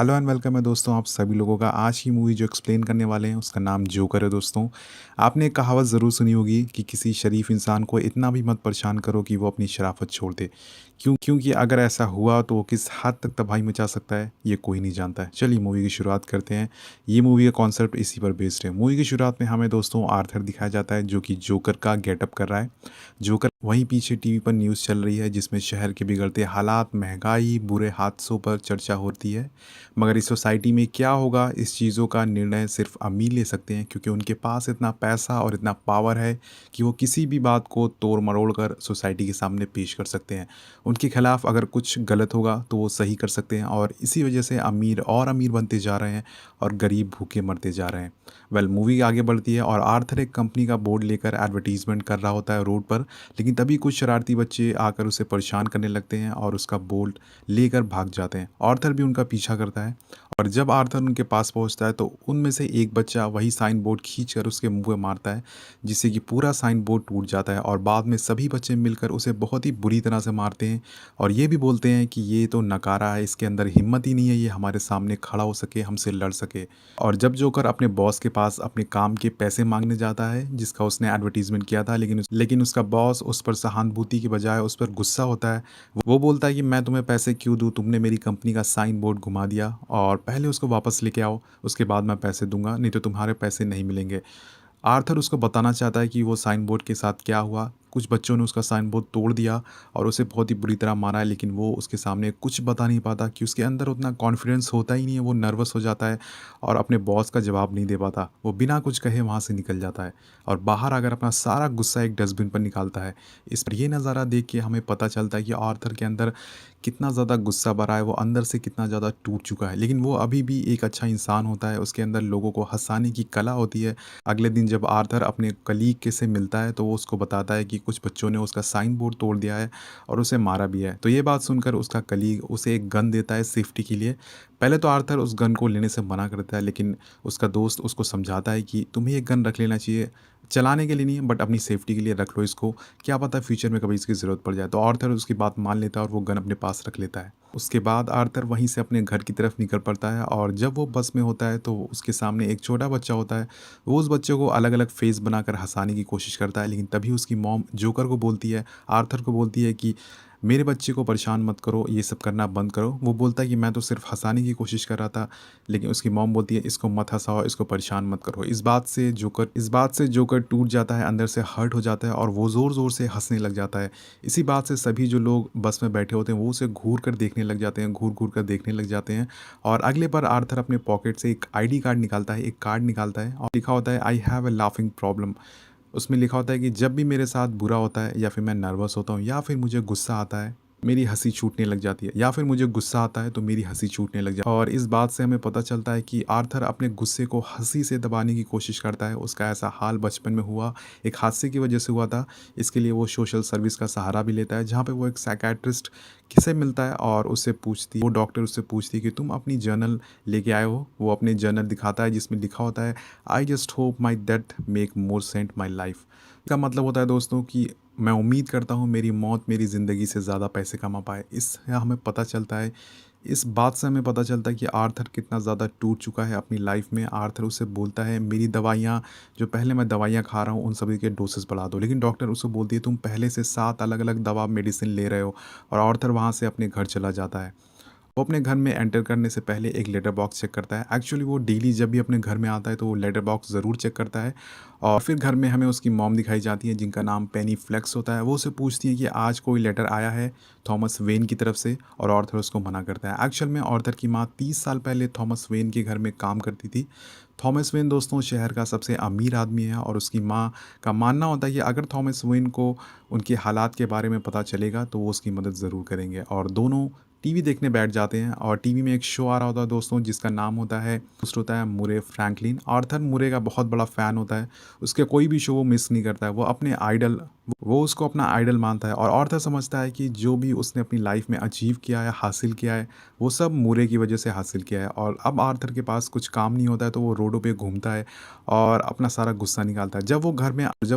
Hello and welcome है दोस्तों आप सभी लोगों का। आज की मूवी जो एक्सप्लेन करने वाले हैं उसका नाम जोकर है दोस्तों। आपने एक कहावत ज़रूर सुनी होगी कि किसी शरीफ इंसान को इतना भी मत परेशान करो कि वो अपनी शराफत छोड़ दे। क्योंकि अगर ऐसा हुआ तो वो किस हद तक तबाही मचा सकता है ये कोई नहीं जानता है। चलिए मूवी की शुरुआत करते हैं। ये मूवी का कॉन्सेप्ट इसी पर बेस्ड है। मूवी की शुरुआत में हमें दोस्तों आर्थर दिखाया जाता है जो कि जोकर का गेटअप कर रहा है। जोकर वहीं पीछे टीवी पर न्यूज़ चल रही है जिसमें शहर के बिगड़ते हालात, महंगाई, बुरे हादसों पर चर्चा होती है। मगर इस सोसाइटी में क्या होगा, इस चीज़ों का निर्णय सिर्फ अमीर ले सकते हैं क्योंकि उनके पास इतना पैसा और इतना पावर है कि वो किसी भी बात को तोड़ मरोड़ कर सोसाइटी के सामने पेश कर सकते हैं। उनके खिलाफ अगर कुछ गलत होगा तो वो सही कर सकते हैं और इसी वजह से अमीर और अमीर बनते जा रहे हैं और गरीब भूखे मरते जा रहे हैं। मूवी आगे बढ़ती है और आर्थर एक कंपनी का बोर्ड लेकर एडवर्टीजमेंट कर रहा होता है रोड पर। लेकिन तभी कुछ शरारती बच्चे आकर उसे परेशान करने लगते हैं और उसका बोर्ड लेकर भाग जाते हैं। आर्थर भी उनका पीछा करता है और जब आर्थर उनके पास पहुंचता है तो उनमें से एक बच्चा वही साइन बोर्ड खींचकर उसके मुंह में मारता है, जिससे कि पूरा साइन बोर्ड टूट जाता है और बाद में सभी बच्चे मिलकर उसे बहुत ही बुरी तरह से मारते हैं और ये भी बोलते हैं कि ये तो नकारा है, इसके अंदर हिम्मत ही नहीं है ये हमारे सामने खड़ा हो सके, हमसे लड़ सके। और जब जोकर अपने बॉस के पास अपने काम के पैसे मांगने जाता है जिसका उसने एडवर्टीजमेंट किया था, लेकिन उसका बॉस उस पर सहानुभूति के बजाय उस पर गुस्सा होता है। वो बोलता है कि मैं तुम्हें पैसे क्यों दूँ, तुमने मेरी कंपनी का साइन बोर्ड घुमा दिया और पहले उसको वापस लेके आओ, उसके बाद मैं पैसे दूंगा, नहीं तो तुम्हारे पैसे नहीं मिलेंगे। आर्थर उसको बताना चाहता है कि वो साइन बोर्ड के साथ क्या हुआ। कुछ बच्चों ने उसका साइन बोर्ड तोड़ दिया और उसे बहुत ही बुरी तरह मारा है, लेकिन वो उसके सामने कुछ बता नहीं पाता कि उसके अंदर उतना कॉन्फिडेंस होता ही नहीं है। वो नर्वस हो जाता है और अपने बॉस का जवाब नहीं दे पाता। वो बिना कुछ कहे वहाँ से निकल जाता है और बाहर आकर अपना सारा गुस्सा एक डस्टबिन पर निकालता है। इस पर ये नज़ारा देख के हमें पता चलता है कि आर्थर के अंदर कितना ज़्यादा गुस्सा भरा है, वो अंदर से कितना ज़्यादा टूट चुका है, लेकिन वो अभी भी एक अच्छा इंसान होता है। उसके अंदर लोगों को हंसाने की कला होती है। अगले दिन जब आर्थर अपने कलीग के से मिलता है तो वो उसको बताता है कि कुछ बच्चों ने उसका साइन बोर्ड तोड़ दिया है और उसे मारा भी है। तो ये बात सुनकर उसका कलीग उसे एक गन देता है सेफ्टी के लिए। पहले तो आर्थर उस गन को लेने से मना करता है, लेकिन उसका दोस्त उसको समझाता है कि तुम्हें एक गन रख लेना चाहिए, चलाने के लिए नहीं है बट अपनी सेफ्टी के लिए रख लो इसको, क्या पता फ्यूचर में कभी इसकी ज़रूरत पड़ जाए। तो आर्थर उसकी बात मान लेता है और वो गन अपने पास रख लेता है। उसके बाद आर्थर वहीं से अपने घर की तरफ निकल पड़ता है और जब वो बस में होता है तो उसके सामने एक छोटा बच्चा होता है। वो उस बच्चे को अलग अलग फेस बनाकर हंसाने की कोशिश करता है, लेकिन तभी उसकी मॉम जोकर को बोलती है, आर्थर को बोलती है कि मेरे बच्चे को परेशान मत करो, ये सब करना बंद करो। वो बोलता है कि मैं तो सिर्फ हंसाने की कोशिश कर रहा था, लेकिन उसकी मॉम बोलती है इसको मत हंसाओ, इसको परेशान मत करो। इस बात से जोकर टूट जाता है, अंदर से हर्ट हो जाता है और वो ज़ोर ज़ोर से हंसने लग जाता है। इसी बात से सभी जो लोग बस में बैठे होते हैं वो उसे घूर कर देखने लग जाते हैं, घूर घूर कर देखने लग जाते हैं। और अगले बार आर्थर अपने पॉकेट से एक आईडी कार्ड निकालता है, एक कार्ड निकालता है और लिखा होता है I have a laughing problem. उसमें लिखा होता है कि जब भी मेरे साथ बुरा होता है या फिर मैं नर्वस होता हूँ या फिर मुझे गुस्सा आता है, मेरी हंसी छूटने लग जाती है, या फिर मुझे गुस्सा आता है तो मेरी हंसी छूटने लग जाती है। और इस बात से हमें पता चलता है कि आर्थर अपने गुस्से को हंसी से दबाने की कोशिश करता है। उसका ऐसा हाल बचपन में हुआ, एक हादसे की वजह से हुआ था। इसके लिए वो सोशल सर्विस का सहारा भी लेता है, जहाँ पे वो एक साइकेट्रिस्ट किसे मिलता है और वो डॉक्टर उससे पूछती है कि तुम अपनी जर्नल लेके आए हो। वो अपने जर्नल दिखाता है जिसमें लिखा होता है I just hope my death make more cents my life. का मतलब होता है दोस्तों कि मैं उम्मीद करता हूँ मेरी मौत मेरी ज़िंदगी से ज़्यादा पैसे कमा पाए। इससे हमें पता चलता है, इस बात से हमें पता चलता है कि आर्थर कितना ज़्यादा टूट चुका है अपनी लाइफ में। आर्थर उसे बोलता है मेरी दवाइयाँ, जो पहले मैं दवाइयाँ खा रहा हूँ उन सभी के डोसेस बढ़ा दो, लेकिन डॉक्टर उसे बोलती है तुम पहले से 7 अलग अलग दवा मेडिसिन ले रहे हो। और आर्थर वहाँ से अपने घर चला जाता है। वो अपने घर में एंटर करने से पहले एक लेटर बॉक्स चेक करता है। एक्चुअली वो डेली जब भी अपने घर में आता है तो वो लेटर बॉक्स ज़रूर चेक करता है। और फिर घर में हमें उसकी मॉम दिखाई जाती है जिनका नाम पेनी फ्लेक्स होता है। वो उसे पूछती है कि आज कोई लेटर आया है थॉमस वेन की तरफ से, और ऑर्थर उसको मना करता है। एक्चुअल में ऑर्थर की माँ 30 साल पहले थॉमस वेन के घर में काम करती थी। थॉमस वेन दोस्तों शहर का सबसे अमीर आदमी है और उसकी माँ का मानना होता है कि अगर थॉमस वेन को उनके हालात के बारे में पता चलेगा तो वो उसकी मदद ज़रूर करेंगे। और दोनों टीवी देखने बैठ जाते हैं और टीवी में एक शो आ रहा होता है दोस्तों जिसका नाम होता है मुरे फ्रैंकलिन। आर्थर मुरे का बहुत बड़ा फ़ैन होता है, उसके कोई भी शो वो मिस नहीं करता है। वो उसको अपना आइडल मानता है और आर्थर समझता है कि जो भी उसने अपनी लाइफ में अचीव किया है, हासिल किया है, वो सब मुरे की वजह से हासिल किया है। और अब आर्थर के पास कुछ काम नहीं होता है तो वो रोडों पे घूमता है और अपना सारा गुस्सा निकालता है। जब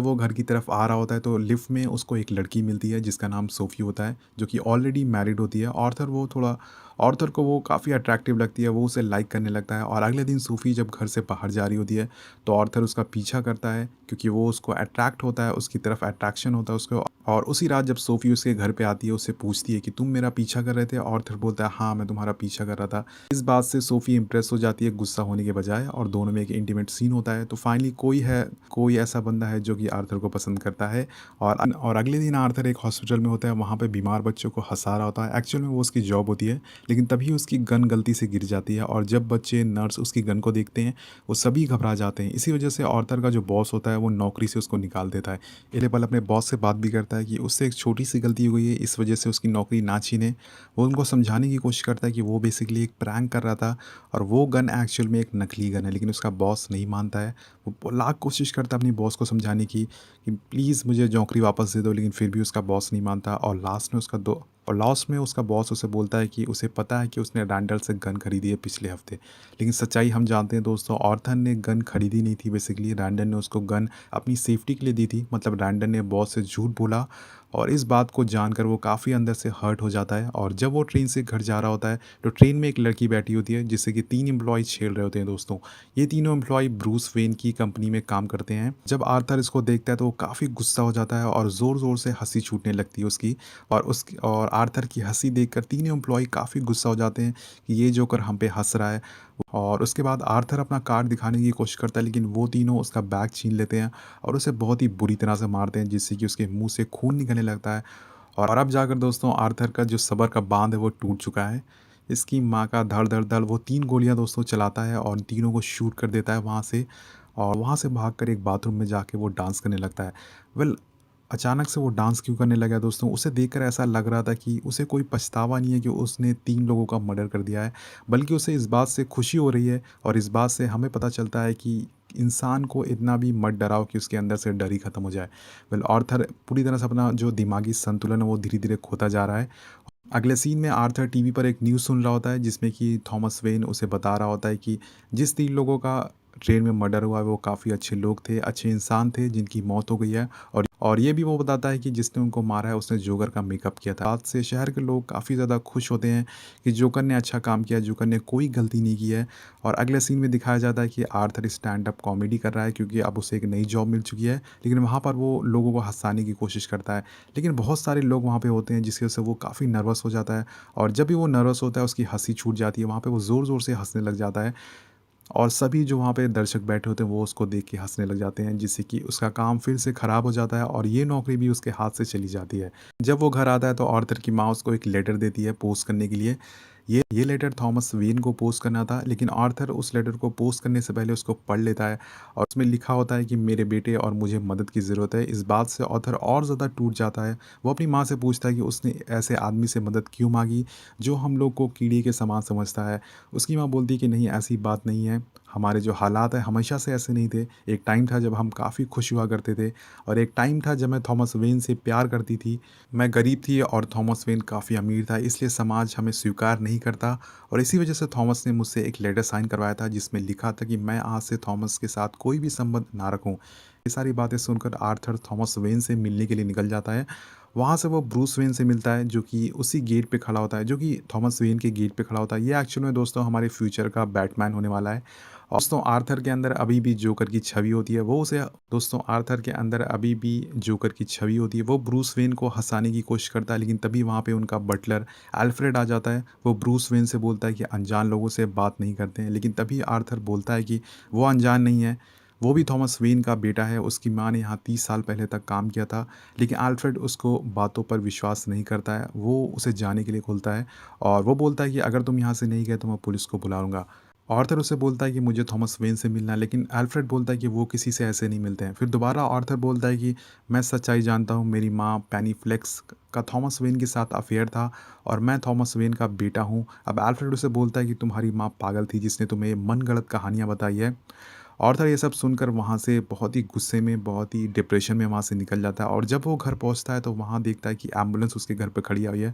वो घर की तरफ आ रहा होता है तो लिफ्ट में उसको एक लड़की मिलती है जिसका नाम सोफ़ी होता है, जो कि ऑलरेडी मैरिड होती है। आर्थर वो थोड़ा ऑर्थर को वो काफ़ी अट्रैक्टिव लगती है, वो उसे लाइक करने लगता है और अगले दिन सोफ़ी जब घर से बाहर जा रही होती है, तो ऑर्थर उसका पीछा करता है क्योंकि वो उसको अट्रैक्ट होता है, उसकी तरफ अट्रैक्शन होता है उसको। और उसी रात जब सोफ़ी उसके घर पे आती है, उससे पूछती है कि तुम मेरा पीछा कर रहे थे? ऑर्थर बोलता है हाँ, मैं तुम्हारा पीछा कर रहा था। इस बात से सोफ़ी इम्प्रेस हो जाती है गुस्सा होने के बजाय और दोनों में एक इंटीमेट सीन होता है। तो फाइनली कोई ऐसा बंदा है जो कि आर्थर को पसंद करता है और अगले दिन आर्थर एक हॉस्पिटल में होता है, वहाँ पे बीमार बच्चों को हँसा रहा होता है। एक्चुअल में वो उसकी जॉब होती है, लेकिन तभी उसकी गन गलती से गिर जाती है और जब बच्चे नर्स उसकी गन को देखते हैं, वो सभी घबरा जाते हैं। इसी वजह से आर्थर का जो बॉस होता है, वो नौकरी से उसको निकाल देता है। ये पल अपने बॉस से बात भी करता है कि उससे एक छोटी-सी गलती हो गई है, इस वजह से उसकी नौकरी ना छीने। वो उनको समझाने की कोशिश करता है कि वो बेसिकली एक प्रैंक कर रहा था और वो गन एक्चुअल में एक नकली गन है, लेकिन उसका बॉस नहीं मानता है। वो लाख कोशिश करता है अपनी बॉस को समझाने की कि प्लीज़ मुझे नौकरी वापस दे दो, लेकिन फिर भी उसका बॉस नहीं मानता और लास्ट में उसका बॉस उसे बोलता है कि उसे पता है कि उसने रैंडल से गन खरीदी है पिछले हफ्ते। लेकिन सच्चाई हम जानते हैं दोस्तों, ऑर्थर ने गन खरीदी नहीं थी, बेसिकली रैंडल ने उसको गन अपनी सेफ्टी के लिए दी थी। मतलब रैंडल ने बॉस से झूठ बोला और इस बात को जानकर वो काफ़ी अंदर से हर्ट हो जाता है। और जब वो ट्रेन से घर जा रहा होता है, तो ट्रेन में एक लड़की बैठी होती है जिससे कि 3 एम्प्लॉय छेड़ रहे होते हैं दोस्तों। ये तीनों एम्प्लॉय ब्रूस वेन की कंपनी में काम करते हैं। जब आर्थर इसको देखता है तो वो काफ़ी गुस्सा हो जाता है और ज़ोर-ज़ोर से हँसी छूटने लगती है उसकी और आर्थर की हँसी देखकर तीनों एम्प्लॉय काफ़ी गुस्सा हो जाते हैं कि ये जोकर हम पे हँस रहा है। और उसके बाद आर्थर अपना कार्ड दिखाने की कोशिश करता है, लेकिन वो तीनों उसका बैग छीन लेते हैं और उसे बहुत ही बुरी तरह से मारते हैं, जिससे कि उसके मुँह से खून निकलने लगता है। और अब जाकर दोस्तों आर्थर का जो सब्र का बाँध है वो टूट चुका है। इसकी माँ का धड़-धड़-धड़ वो 3 गोलियाँ दोस्तों चलाता है और तीनों को शूट कर देता है वहाँ से और वहाँ से भागकर एक बाथरूम में जाके वो डांस करने लगता है। वेल अचानक से वो डांस क्यों करने लगा दोस्तों? उसे देखकर ऐसा लग रहा था कि उसे कोई पछतावा नहीं है कि उसने 3 लोगों का मर्डर कर दिया है, बल्कि उसे इस बात से खुशी हो रही है और इस बात से हमें पता चलता है कि इंसान को इतना भी मत डराओ कि उसके अंदर से डर ही खत्म हो जाए। वेल आर्थर पूरी तरह से अपना जो दिमागी संतुलन है वो धीरे-धीरे खोता जा रहा है। अगले सीन में आर्थर टीवी पर एक न्यूज़ सुन रहा होता है जिसमें कि थॉमस वेन उसे बता रहा होता है कि जिस 3 लोगों का ट्रेन में मर्डर हुआ है वो काफ़ी अच्छे लोग थे, अच्छे इंसान थे जिनकी मौत हो गई है और ये भी वो बताता है कि जिसने उनको मारा है उसने जोकर का मेकअप किया था। बात से शहर के लोग काफ़ी ज़्यादा खुश होते हैं कि जोकर ने अच्छा काम किया, जोकर ने कोई गलती नहीं की है। और अगले सीन में दिखाया जाता है कि आर्थर स्टैंड अप कॉमेडी कर रहा है क्योंकि अब उसे एक नई जॉब मिल चुकी है, लेकिन वहाँ पर वो लोगों को हँसाने की कोशिश करता है। लेकिन बहुत सारे लोग वहाँ पे होते हैं जिसकी वजह से वो काफ़ी नर्वस हो जाता है और जब भी वो नर्वस होता है उसकी हँसी छूट जाती है, वहाँ पे वो ज़ोर-ज़ोर से हँसने लग जाता है और सभी जो वहाँ पे दर्शक बैठे होते हैं वो उसको देख के हँसने लग जाते हैं, जिससे कि उसका काम फिर से ख़राब हो जाता है और ये नौकरी भी उसके हाथ से चली जाती है। जब वो घर आता है तो आर्थर की माँ उसको एक लेटर देती है पोस्ट करने के लिए। ये लेटर थॉमस वेन को पोस्ट करना था, लेकिन आर्थर उस लेटर को पोस्ट करने से पहले उसको पढ़ लेता है और उसमें लिखा होता है कि मेरे बेटे और मुझे मदद की ज़रूरत है। इस बात से आर्थर और ज़्यादा टूट जाता है। वो अपनी माँ से पूछता है कि उसने ऐसे आदमी से मदद क्यों माँगी जो हम लोग को कीड़े के समान समझता है। उसकी माँ बोलती है कि नहीं, ऐसी बात नहीं है, हमारे जो हालात हैं हमेशा से ऐसे नहीं थे। एक टाइम था जब हम काफ़ी खुश हुआ करते थे और एक टाइम था जब मैं थॉमस वेन से प्यार करती थी। मैं गरीब थी और थॉमस वेन काफ़ी अमीर था, इसलिए समाज हमें स्वीकार नहीं करता और इसी वजह से थॉमस ने मुझसे एक लेटर साइन करवाया था जिसमें लिखा था कि मैं आज से थॉमस के साथ कोई भी संबंध ना रखूं। ये सारी बातें सुनकर आर्थर थॉमस वेन से मिलने के लिए निकल जाता है। वहाँ से वो ब्रूस वेन से मिलता है जो कि उसी गेट पे खड़ा होता है, जो कि थॉमस वेन के गेट पे खड़ा होता है। ये एक्चुअल में दोस्तों हमारे फ्यूचर का बैटमैन होने वाला है। और दोस्तों आर्थर के अंदर अभी भी जोकर की छवि होती है, वो उसे दोस्तों आर्थर के अंदर अभी भी जोकर की छवि होती है। वो ब्रूस वेन को हंसाने की कोशिश करता है, लेकिन तभी वहाँ पे उनका बटलर अल्फ्रेड आ जाता है। वो ब्रूस वेन से बोलता है कि अनजान लोगों से बात नहीं करते हैं, लेकिन तभी आर्थर बोलता है कि वो अनजान नहीं है, वो भी थॉमस वेन का बेटा है। उसकी माँ ने यहाँ 30 साल पहले तक काम किया था, लेकिन अल्फ्रेड उसको बातों पर विश्वास नहीं करता है। वो उसे जाने के लिए खोलता है और वो बोलता है कि अगर तुम यहाँ से नहीं गए तो मैं पुलिस को बुला लूँगा। आर्थर उससे बोलता है कि मुझे थॉमस वेन से मिलना है, लेकिन अल्फ्रेड बोलता है कि वो किसी से ऐसे नहीं मिलते हैं। फिर दोबारा आर्थर बोलता है कि मैं सच्चाई जानता हूँ, मेरी माँ पेनी फ्लेक्स का थॉमस वेन के साथ अफेयर था और मैं थॉमस वेन का बेटा हूँ। अब अल्फ्रेड उसे बोलता है कि तुम्हारी माँ पागल थी जिसने तुम्हें मनगढ़ंत कहानियाँ बताई है। आर्थर ये सब सुनकर वहाँ से बहुत ही गुस्से में, बहुत ही डिप्रेशन में वहाँ से निकल जाता है और जब वो घर पहुँचता है तो वहाँ देखता है कि एम्बुलेंस उसके घर पे खड़ी हुई है।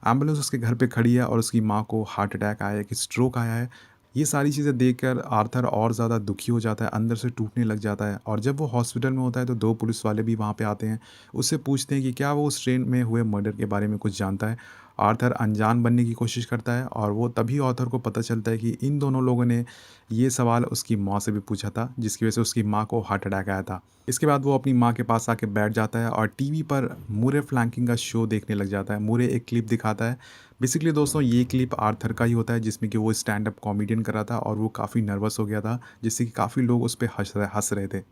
एम्बुलेंस उसके घर पे खड़ी है और उसकी माँ को हार्ट अटैक आया है, कि स्ट्रोक आया है। ये सारी चीज़ें देखकर आर्थर और ज़्यादा दुखी हो जाता है, अंदर से टूटने लग जाता है और जब वो हॉस्पिटल में होता है तो 2 पुलिस वाले भी वहाँ पे आते हैं। उससे पूछते हैं कि क्या वो उस ट्रेन में हुए मर्डर के बारे में कुछ जानता है। आर्थर अनजान बनने की कोशिश करता है और वो तभी आर्थर को पता चलता है कि इन दोनों लोगों ने ये सवाल उसकी माँ से भी पूछा था, जिसकी वजह से उसकी माँ को हार्ट अटैक आया था। इसके बाद वो अपनी माँ के पास आके बैठ जाता है और टीवी पर मुरे फ्लैंकिंग का शो देखने लग जाता है। मुरे एक क्लिप दिखाता है। बेसिकली दोस्तों ये क्लिप आर्थर का ही होता है, जिसमें कि वो स्टैंड अप कॉमेडियन कर रहा था और वो काफ़ी नर्वस हो गया था, जिससे कि काफ़ी लोग उस पे हँस रहे थे।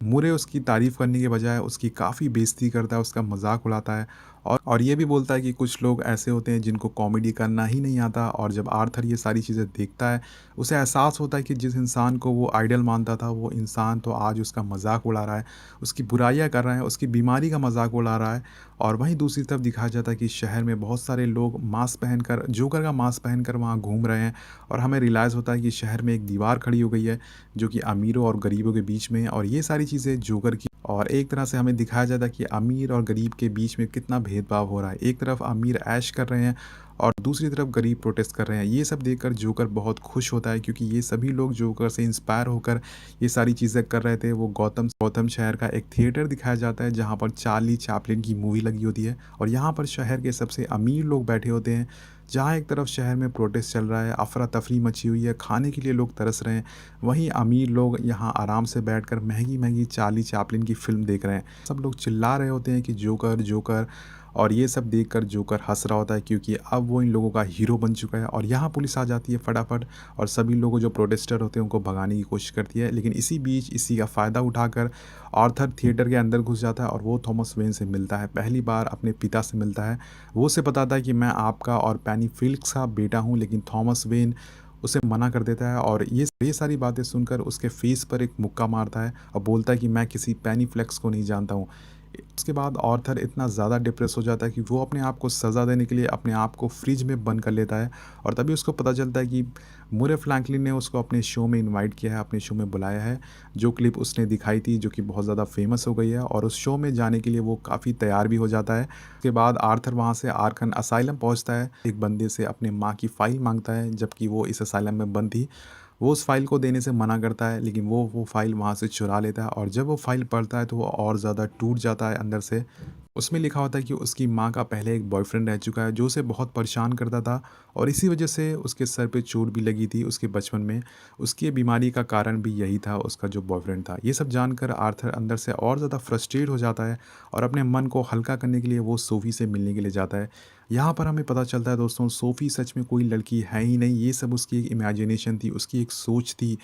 मुरे उसकी तारीफ़ करने के बजाय उसकी काफ़ी बेइज़्ज़ती करता है, उसका मज़ाक उड़ाता है और ये भी बोलता है कि कुछ लोग ऐसे होते हैं जिनको कॉमेडी करना ही नहीं आता। और जब आर्थर ये सारी चीज़ें देखता है, उसे एहसास होता है कि जिस इंसान को वो आइडल मानता था, वो इंसान तो आज उसका मज़ाक उड़ा रहा है, उसकी बुराइयाँ कर रहा है, उसकी बीमारी का मज़ाक उड़ा रहा है। और वहीं दूसरी तरफ दिखाया जाता है कि शहर में बहुत सारे लोग मास्क पहनकर, जोकर का मास्क पहनकर वहाँ घूम रहे हैं और हमें रियलाइज़ होता है कि शहर में एक दीवार खड़ी हो गई है, जो कि अमीरों और गरीबों के बीच में है। और ये सारी चीज़ें जोकर की और एक तरह से हमें दिखाया जाता है कि अमीर और गरीब के बीच में कितना भेदभाव हो रहा है। एक तरफ अमीर ऐश कर रहे हैं और दूसरी तरफ गरीब प्रोटेस्ट कर रहे हैं। ये सब देखकर जोकर बहुत खुश होता है, क्योंकि ये सभी लोग जोकर से इंस्पायर होकर ये सारी चीज़ें कर रहे थे। वो गौतम गौतम शहर का एक थिएटर दिखाया जाता है, जहाँ पर चार्ली चैपलिन की मूवी लगी होती है और यहाँ पर शहर के सबसे अमीर लोग बैठे होते हैं। जहाँ एक तरफ शहर में प्रोटेस्ट चल रहा है, अफरा-तफरी मची हुई है, खाने के लिए लोग तरस रहे हैं, वहीं अमीर लोग यहाँ आराम से बैठकर महँगी-महँगी चार्ली चैपलिन की फ़िल्म देख रहे हैं। सब लोग चिल्ला रहे होते हैं कि जोकर, जोकर। और ये सब देखकर जोकर हँस रहा होता है, क्योंकि अब वो इन लोगों का हीरो बन चुका है। और यहाँ पुलिस आ जाती है फटाफट और सभी लोग जो प्रोटेस्टर होते हैं उनको भगाने की कोशिश करती है। लेकिन इसी बीच इसी का फ़ायदा उठाकर आर्थर थिएटर के अंदर घुस जाता है और वो थॉमस वेन से मिलता है। पहली बार अपने पिता से मिलता है। वो उसे बताता है कि मैं आपका और पेनी फ़िल्क्स का बेटा हूँ, लेकिन थॉमस वेन उसे मना कर देता है और ये सारी बातें सुनकर उसके फेस पर एक मुक्का मारता है और बोलता है कि मैं किसी पेनी फ्लेक्स को नहीं जानता हूँ। उसके बाद आर्थर इतना ज़्यादा डिप्रेस हो जाता है कि वो अपने आप को सज़ा देने के लिए अपने आप को फ्रिज में बंद कर लेता है। और तभी उसको पता चलता है कि मुरे फ्रैंकलिन ने उसको अपने शो में इनवाइट किया है, अपने शो में बुलाया है। जो क्लिप उसने दिखाई थी, जो कि बहुत ज़्यादा फेमस हो गई है, और उस शो में जाने के लिए वो काफ़ी तैयार भी हो जाता है। उसके बाद आर्थर वहाँ से आर्कन असाइलम पहुँचता है। एक बंदे से अपने माँ की फ़ाइल माँगता है, जबकि वो इस असाइलम में बंद थी। वो उस फ़ाइल को देने से मना करता है, लेकिन वो फ़ाइल वहाँ से चुरा लेता है और जब वो फ़ाइल पढ़ता है तो वो और ज़्यादा टूट जाता है अंदर से। उसमें लिखा होता है कि उसकी माँ का पहले एक बॉयफ्रेंड रह चुका है, जो उसे बहुत परेशान करता था और इसी वजह से उसके सर पे चोट भी लगी थी उसके बचपन में। उसकी बीमारी का कारण भी यही था, उसका जो बॉयफ्रेंड था। ये सब जानकर आर्थर अंदर से और ज़्यादा फ्रस्ट्रेट हो जाता है और अपने मन को हल्का करने के लिए वो सोफ़ी से मिलने के लिए जाता है। यहाँ पर हमें पता चलता है दोस्तों, सोफ़ी सच में कोई लड़की है ही नहीं, ये सब उसकी एक इमेजिनेशन थी, उसकी एक सोच थी।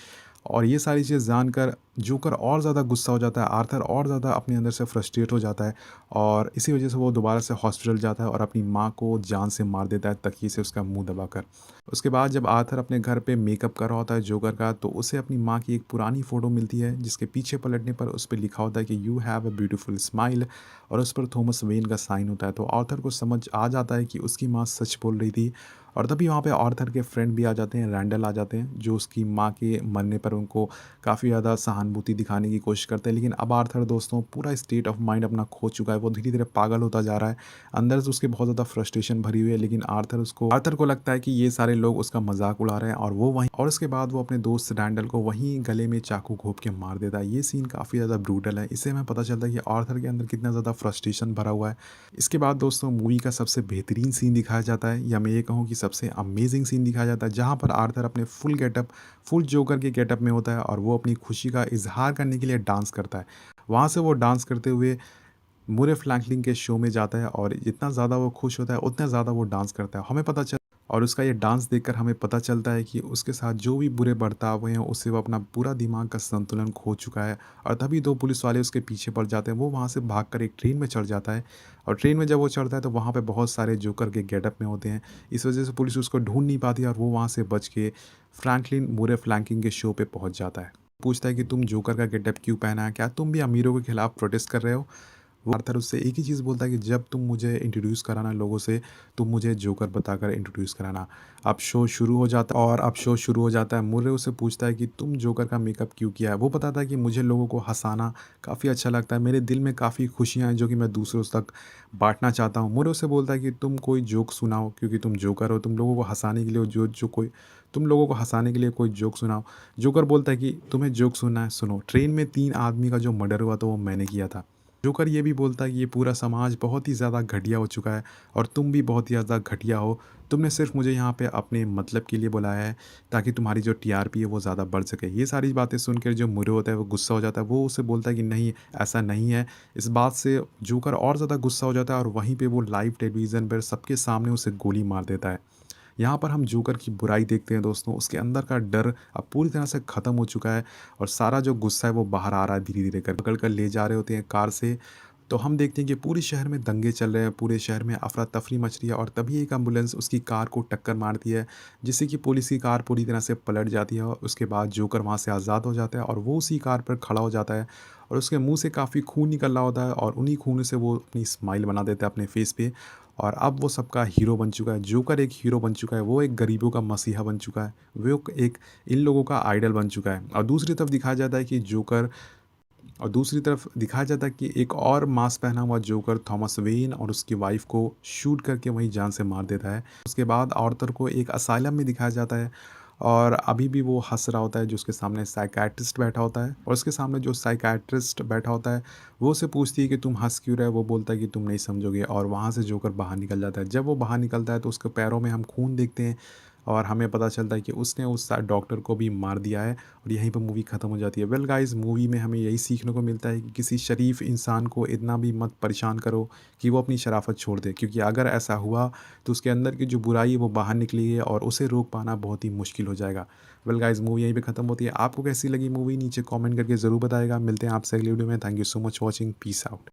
और ये सारी चीज़ें जानकर जोकर और ज़्यादा गुस्सा हो जाता है, आर्थर और ज़्यादा अपने अंदर से फ्रस्ट्रेट हो जाता है और इसी वजह से वो दोबारा से हॉस्पिटल जाता है और अपनी माँ को जान से मार देता है तकिए से उसका मुँह दबाकर। उसके बाद जब आर्थर अपने घर पे मेकअप कर रहा होता है जोकर का, तो उसे अपनी माँ की एक पुरानी फ़ोटो मिलती है, जिसके पीछे पलटने पर उस पे लिखा होता है कि you have a beautiful smile और उस पर थॉमस वेन का साइन होता है। तो आर्थर को समझ आ जाता है कि उसकी माँ सच बोल रही थी। और तभी वहाँ पे आर्थर के फ्रेंड भी आ जाते हैं, रैंडल आ जाते हैं, जो उसकी माँ के मरने पर उनको काफ़ी ज़्यादा सहानुभूति दिखाने की कोशिश करते हैं। लेकिन अब आर्थर दोस्तों पूरा स्टेट ऑफ माइंड अपना खो चुका है, वो धीरे-धीरे पागल होता जा रहा है। अंदर से उसके बहुत ज़्यादा फ्रस्ट्रेशन भरी हुई है, लेकिन आर्थर को लगता है कि ये सारे लोग उसका मज़ाक उड़ा रहे हैं और वो वहीं और उसके बाद वो अपने दोस्त रैंडल को वहीं गले में चाकू घोंप के मार देता है। ये सीन काफ़ी ज़्यादा ब्रूटल है। इससे हमें पता चलता है कि आर्थर के अंदर कितना ज़्यादा फ्रस्ट्रेशन भरा हुआ है। इसके बाद दोस्तों मूवी का सबसे बेहतरीन सीन दिखाया जाता है, या मैं ये कहूँ कि सबसे अमेजिंग सीन दिखाया जाता है, जहाँ पर आर्थर अपने फुल जोकर के गेटअप में होता है और वो अपनी खुशी का इज़हार करने के लिए डांस करता है। वहाँ से वो डांस करते हुए मुरे फ्रैंकलिन के शो में जाता है और जितना ज़्यादा वो खुश होता है, उतना ज़्यादा वो डांस करता है। हमें पता चल और उसका ये डांस देखकर हमें पता चलता है कि उसके साथ जो भी बुरे बर्ताव हुए हैं, उससे वो अपना पूरा दिमाग का संतुलन खो चुका है। और तभी 2 पुलिस वाले उसके पीछे पड़ जाते हैं। वो वहाँ से भागकर एक ट्रेन में चढ़ जाता है और ट्रेन में जब वो चढ़ता है तो वहाँ पे बहुत सारे जोकर के गेटअप में होते हैं। इस वजह से पुलिस उसको ढूँढ नहीं पाती और वो वहाँ से बच के फ्रैंकलिन मुरे फ्लैंकिंग के शो पे पहुँच जाता है। पूछता है कि तुम जोकर का गेटअप क्यों पहना है? क्या तुम भी अमीरों के खिलाफ प्रोटेस्ट कर रहे हो? वो आर्थर उससे एक ही चीज़ बोलता है कि जब तुम मुझे इंट्रोड्यूस कराना लोगों से, तुम मुझे जोकर बताकर इंट्रोड्यूस कराना। अब शो शुरू हो जाता है। मुर्रे उससे पूछता है कि तुम जोकर का मेकअप क्यों किया है? वो बताता है कि मुझे लोगों को हँसाना काफ़ी अच्छा लगता है। मेरे दिल में काफ़ी खुशियाँ हैं जो कि मैं दूसरों तक बाँटना चाहता हूँ। मुर्रे उससे बोलता है कि तुम कोई जोक सुनाओ, क्योंकि तुम जोकर हो, तुम लोगों को हँसाने के लिए तुम लोगों को हँसाने के लिए कोई जोक सुनाओ। जोकर बोलता है कि तुम्हें जोक सुनना है, सुनो। ट्रेन में 3 आदमी का जो मर्डर हुआ था वो मैंने किया था। जोकर ये भी बोलता है कि ये पूरा समाज बहुत ही ज़्यादा घटिया हो चुका है और तुम भी बहुत ही ज़्यादा घटिया हो। तुमने सिर्फ़ मुझे यहाँ पे अपने मतलब के लिए बुलाया है ताकि तुम्हारी जो टीआरपी है वो ज़्यादा बढ़ सके। ये सारी बातें सुनकर जो मुरे होता है वो गुस्सा हो जाता है। वो उसे बोलता है कि नहीं, ऐसा नहीं है। इस बात से जोकर और ज़्यादा गुस्सा हो जाता है और वहीं पे वो लाइव टेलीविज़न पर सबके सामने उसे गोली मार देता है। यहाँ पर हम जोकर की बुराई देखते हैं दोस्तों, उसके अंदर का डर अब पूरी तरह से ख़त्म हो चुका है और सारा जो गुस्सा है वो बाहर आ रहा है धीरे-धीरे कर पकड़ कर ले जा रहे होते हैं कार से। तो हम देखते हैं कि पूरे शहर में दंगे चल रहे हैं, पूरे शहर में अफ़रा-तफ़री मच रही है और तभी एक एम्बुलेंस उसकी कार को टक्कर मारती है, जिससे कि पुलिस की कार पूरी तरह से पलट जाती है और उसके बाद जोकर वहाँ से आज़ाद हो जाता है और वो उसी कार पर खड़ा हो जाता है और उसके मुँह से काफ़ी खून निकल रहा होता है और उन्हीं खून से वो अपनी स्माइल बना देता है अपने फ़ेस पे और अब वो सबका हीरो बन चुका है। जोकर एक हीरो बन चुका है, वो एक गरीबों का मसीहा बन चुका है, वो एक इन लोगों का आइडल बन चुका है और दूसरी तरफ दिखाया जाता है कि जोकर और दूसरी तरफ दिखाया जाता है कि एक और मास्क पहना हुआ जोकर थॉमस वेन और उसकी वाइफ को शूट करके वहीं जान से मार देता है। उसके बाद आर्थर को एक असाइलम में दिखाया जाता है और अभी भी वो हँस रहा होता है जो उसके सामने साइकियाट्रिस्ट बैठा होता है और उसके सामने जो साइकियाट्रिस्ट बैठा होता है वो उससे पूछती है कि तुम हँस क्यों रहे हो? वो बोलता है कि तुम नहीं समझोगे और वहाँ से जोकर बाहर निकल जाता है। जब वो बाहर निकलता है तो उसके पैरों में हम खून देखते हैं और हमें पता चलता है कि उसने उस डॉक्टर को भी मार दिया है और यहीं पर मूवी ख़त्म हो जाती है। वेल गाइस, मूवी में हमें यही सीखने को मिलता है कि किसी शरीफ इंसान को इतना भी मत परेशान करो कि वो अपनी शराफ़त छोड़ दे, क्योंकि अगर ऐसा हुआ तो उसके अंदर की जो बुराई है वो बाहर निकलेगी और उसे रोक पाना बहुत ही मुश्किल हो जाएगा। वेल गाइस, मूवी यहीं पे ख़त्म होती है। आपको कैसी लगी मूवी नीचे कमेंट करके ज़रूर बताइएगा। मिलते हैं आपसे अगली वीडियो में। Thank you so much watching. Peace out.